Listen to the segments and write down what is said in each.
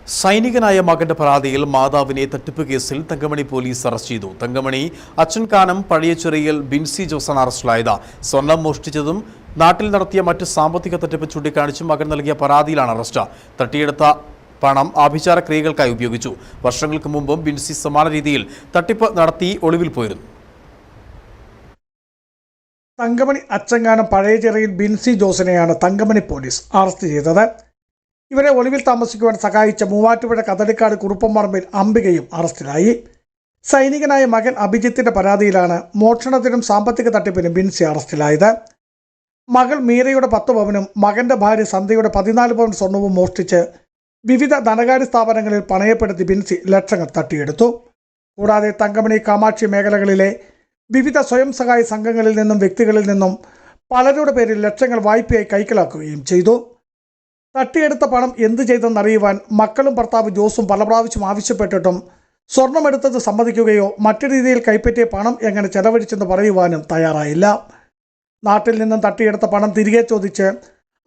സൈനികനായ മകന്റെ പരാതിയിൽ മാതാവിനെ തട്ടിപ്പ് കേസിൽ തങ്കമണി പോലീസ് അറസ്റ്റ് ചെയ്തു. തങ്കമണി അച്ഛൻകാനം പഴയച്ചിറയിൽ ബിൻസി ജോസാണ് അറസ്റ്റിലായത്. സ്വർണം മോഷ്ടിച്ചതും നാട്ടിൽ നടത്തിയ മറ്റ് സാമ്പത്തിക തട്ടിപ്പ് ചൂണ്ടിക്കാണിച്ച് മകൻ നൽകിയ പരാതിയിലാണ് അറസ്റ്റ്. തട്ടിയെടുത്ത പണം ആഭിചാര ക്രിയകൾക്കായി ഉപയോഗിച്ചു. വർഷങ്ങൾക്ക് മുമ്പും ബിൻസി സമാന രീതിയിൽ തട്ടിപ്പ് നടത്തി ഒളിവിൽ പോയിരുന്നു. തങ്കമണി അച്ഛൻകാനം പഴയച്ചിറയിൽ ബിൻസി ജോസിനെയാണ് തങ്കമണി പോലീസ് അറസ്റ്റ് ചെയ്തത്. ഇവരെ ഒളിവിൽ താമസിക്കുവാൻ സഹായിച്ച മൂവാറ്റുപുഴ കദളിക്കാട് കുറുപ്പംപറമ്പിൽ അംബികയും അറസ്റ്റിലായി. സൈനികനായ മകൻ അഭിജിത്തിന്റെ പരാതിയിലാണ് മോഷണത്തിനും സാമ്പത്തിക തട്ടിപ്പിനും ബിൻസി അറസ്റ്റിലായത്. മകൾ മീരയുടെ 10 പവനും മകന്റെ ഭാര്യ സന്ധ്യയുടെ 14 പവൻ സ്വർണവും മോഷ്ടിച്ച് വിവിധ ധനകാര്യ സ്ഥാപനങ്ങളിൽ പണയപ്പെടുത്തി ബിൻസി ലക്ഷങ്ങൾ തട്ടിയെടുത്തു. കൂടാതെ തങ്കമണി കാമാക്ഷി മേഖലകളിലെ വിവിധ സ്വയം സഹായ സംഘങ്ങളിൽ നിന്നും വ്യക്തികളിൽ നിന്നും പലരുടെ പേരിൽ ലക്ഷങ്ങൾ വായ്പയായി കൈക്കലാക്കുകയും ചെയ്തു. തട്ടിയെടുത്ത പണം എന്തു ചെയ്തെന്നറിയുവാൻ മക്കളും ഭർത്താവ് ജോസും പല പ്രാവശ്യം ആവശ്യപ്പെട്ടിട്ടും സ്വർണമെടുത്തത് സമ്മതിക്കുകയോ മറ്റു രീതിയിൽ കൈപ്പറ്റിയ പണം എങ്ങനെ ചെലവഴിച്ചെന്ന് പറയുവാനും തയ്യാറായില്ല. നാട്ടിൽ നിന്നും തട്ടിയെടുത്ത പണം തിരികെ ചോദിച്ച്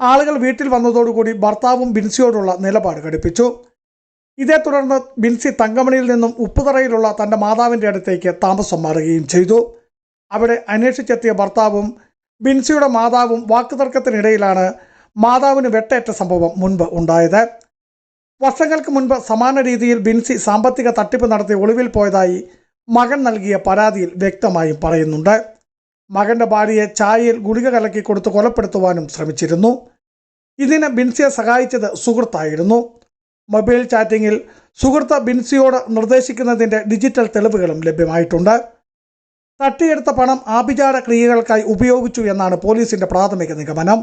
ആളുകൾ വീട്ടിൽ വന്നതോടുകൂടി ഭർത്താവും ബിൻസിയോടുള്ള നിലപാട് ഘടിപ്പിച്ചു. ഇതേ തുടർന്ന് ബിൻസി തങ്കമണിയിൽ നിന്നും ഉപ്പുതറയിലുള്ള തൻ്റെ മാതാവിൻ്റെ അടുത്തേക്ക് താമസം മാറുകയും ചെയ്തു. അവിടെ അന്വേഷിച്ചെത്തിയ ഭർത്താവും ബിൻസിയുടെ മാതാവും വാക്കുതർക്കത്തിനിടയിലാണ് മാതാവിന് വെട്ടേറ്റ സംഭവം മുൻപ് ഉണ്ടായത്. വർഷങ്ങൾക്ക് മുൻപ് സമാന രീതിയിൽ ബിൻസി സാമ്പത്തിക തട്ടിപ്പ് നടത്തി ഒളിവിൽ പോയതായി മകൻ നൽകിയ പരാതിയിൽ വ്യക്തമായും പറയുന്നുണ്ട്. മകന്റെ ഭാര്യയെ ചായയിൽ ഗുളിക കലക്കി കൊടുത്ത് കൊലപ്പെടുത്തുവാനും ശ്രമിച്ചിരുന്നു. ഇതിന് ബിൻസിയെ സഹായിച്ചത് സുഹൃത്തായിരുന്നു. മൊബൈൽ ചാറ്റിങ്ങിൽ സുഹൃത്ത് ബിൻസിയോട് നിർദ്ദേശിക്കുന്നതിൻ്റെ ഡിജിറ്റൽ തെളിവുകളും ലഭ്യമായിട്ടുണ്ട്. തട്ടിയെടുത്ത പണം ആഭിചാര ക്രിയകൾക്കായി ഉപയോഗിച്ചു എന്നാണ് പോലീസിന്റെ പ്രാഥമിക നിഗമനം.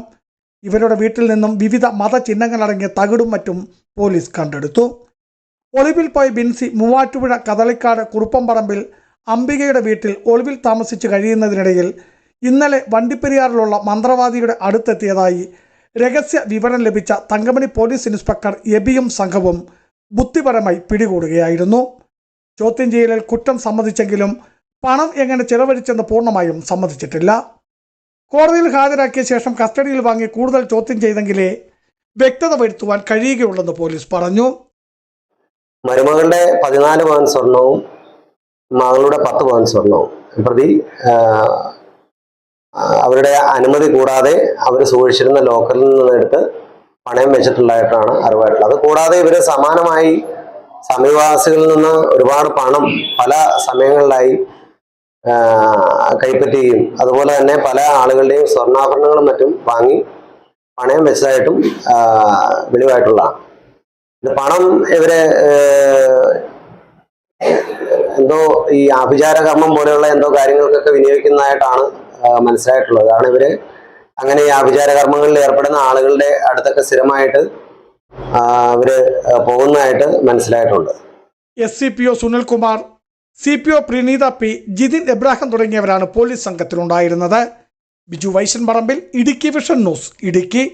ഇവരുടെ വീട്ടിൽ നിന്നും വിവിധ മതചിഹ്നങ്ങളടങ്ങിയ തകിടും മറ്റും പോലീസ് കണ്ടെടുത്തു. ഒളിവിൽ പോയ ബിൻസി മൂവാറ്റുപുഴ കദളിക്കാട് കുറുപ്പംപറമ്പിൽ അംബികയുടെ വീട്ടിൽ ഒളിവിൽ താമസിച്ച് കഴിയുന്നതിനിടയിൽ ഇന്നലെ വണ്ടിപ്പെരിയാറിലുള്ള മന്ത്രവാദിയുടെ അടുത്തെത്തിയതായി രഹസ്യ വിവരം ലഭിച്ച തങ്കമണി പോലീസ് ഇൻസ്പെക്ടർ എബിയും സംഘവും ബുദ്ധിപരമായി പിടികൂടുകയായിരുന്നു. ചോദ്യം ചെയ്യലിൽ കുറ്റം സമ്മതിച്ചെങ്കിലും പണം എങ്ങനെ ചെലവഴിച്ചെന്ന് പൂർണ്ണമായും സമ്മതിച്ചിട്ടില്ല. കോടതിയിൽ ഹാജരാക്കിയ ശേഷം കസ്റ്റഡിയിൽ വാങ്ങി കൂടുതൽ ചോദ്യം ചെയ്തെങ്കിലേ വ്യക്തത വരുത്തുവാൻ കഴിയുകയുള്ളെന്ന് പോലീസ് പറഞ്ഞു. മരുമകളുടെ 14 പവൻ സ്വർണവും മകളുടെ 10 പവൻ സ്വർണവും പ്രതി അവരുടെ അനുമതി കൂടാതെ അവർ സൂക്ഷിച്ചിരുന്ന ലോക്കറിൽ നിന്നെടുത്ത് പണയം വെച്ചിട്ടുള്ളതായിട്ടാണ് അറിവായിട്ടുള്ളത്. അത് കൂടാതെ ഇവര് സമാനമായി സമീപവാസികളിൽ നിന്ന് ഒരുപാട് പണം പല സമയങ്ങളിലായി കൈപ്പറ്റുകയും അതുപോലെ തന്നെ പല ആളുകളുടെയും സ്വർണ്ണാഭരണങ്ങളും മറ്റും വാങ്ങി പണയം വെച്ചതായിട്ടും വെളിവായിട്ടുള്ളതാണ്. ഇത് പണം ഇവര് എന്തോ ഈ ആഭിചാര കർമ്മം പോലെയുള്ള എന്തോ കാര്യങ്ങൾക്കൊക്കെ വിനിയോഗിക്കുന്നതായിട്ടാണ് മനസ്സിലായിട്ടുള്ളത്. അതാണ് ഇവര് അങ്ങനെ ഈ ആഭിചാര കർമ്മങ്ങളിൽ ഏർപ്പെടുന്ന ആളുകളുടെ അടുത്തൊക്കെ സ്ഥിരമായിട്ട് അവര് പോകുന്നതായിട്ട് മനസ്സിലായിട്ടുണ്ട്. SCPO Sunilkumar, CPO പ്രീനീത P, Jithin എബ്രാഹിം തുടങ്ങിയവരാണ് പോലീസ് സംഘത്തിലുണ്ടായിരുന്നത്. ബിജു വൈശൻ പറമ്പിൽ, ഇടുക്കി വിഷൻ ന്യൂസ്, ഇടുക്കി.